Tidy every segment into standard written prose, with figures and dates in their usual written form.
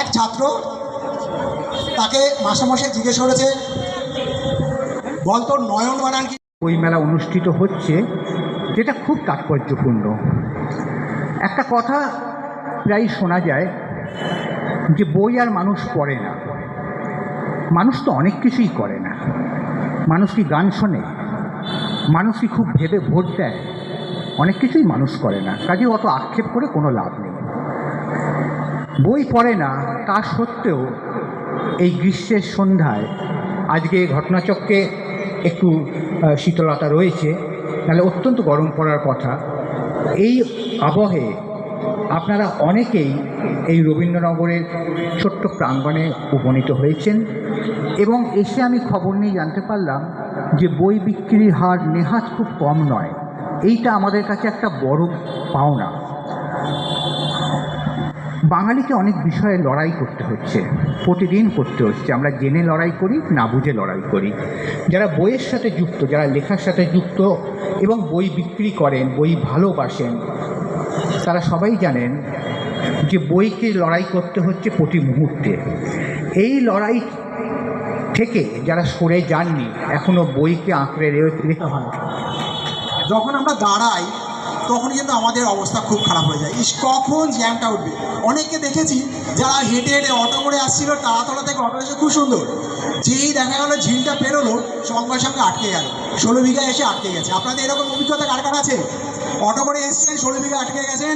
এক ছাত্র তাকে মাস্টারমশাই জিজ্ঞেস করেছে, বলতো নয়ন বানান কি? বই মেলা অনুষ্ঠিত হচ্ছে, যেটা খুব তাৎপর্যপূর্ণ। একটা কথা প্রায় শোনা যায় যে বই আর মানুষ পড়ে না। মানুষ তো অনেক কিছুই করে না। মানুষ কি গান শোনে? মানুষ কি খুব ভেবে ভোট দেয়? অনেক কিছুই মানুষ করে না, কাজে অত আক্ষেপ করে কোনো লাভ নেই। বই পড়ে না তা সত্ত্বেও এই গ্রীষ্মের সন্ধ্যায় আজকে ঘটনাচক্রে একটু শীতলতা রয়েছে, তাহলে অত্যন্ত গরম পড়ার কথা। এই আবহে আপনারা অনেকেই এই রবীন্দ্রনগরের ছোট্ট প্রাঙ্গণে উপনীত হয়েছেন এবং এসে আমি খবর নিয়ে জানতে পারলাম যে বই বিক্রির হার নেহাত খুব কম নয়। এইটা আমাদের কাছে একটা বড় পাওনা। বাঙালিকে অনেক বিষয়ে লড়াই করতে হচ্ছে, প্রতিদিন করতে হচ্ছে। আমরা জেনে লড়াই করি, না বুঝে লড়াই করি। যারা বইয়ের সাথে যুক্ত, যারা লেখার সাথে যুক্ত এবং বই বিক্রি করেন, বই ভালোবাসেন, তারা সবাই জানেন যে বইকে লড়াই করতে হচ্ছে প্রতি মুহূর্তে। এই লড়াই থেকে যারা সরে যাননি, এখনও বইকে আঁকড়ে রেখে হয়। যখন আমরা দাঁড়াই তখন কিন্তু আমাদের অবস্থা খুব খারাপ হয়ে যায়। কখন জ্যামটা উঠবে। অনেককে দেখেছি যারা হেঁটে হেঁটে অটো করে আসছিল, তাড়াতলা থেকে অটো এসে খুব সুন্দর, যেই দেখা গেলো ঝিলটা পেরোলো সঙ্গে সঙ্গে আটকে গেল, 16 বিঘা এসে আটকে গেছে। আপনাদের এরকম অভিজ্ঞতা কার কার আছে? অটো করে এসছেন, 16 বিঘা আটকে গেছেন,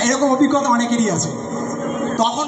এরকম অভিজ্ঞতা অনেকেরই আছে। তখন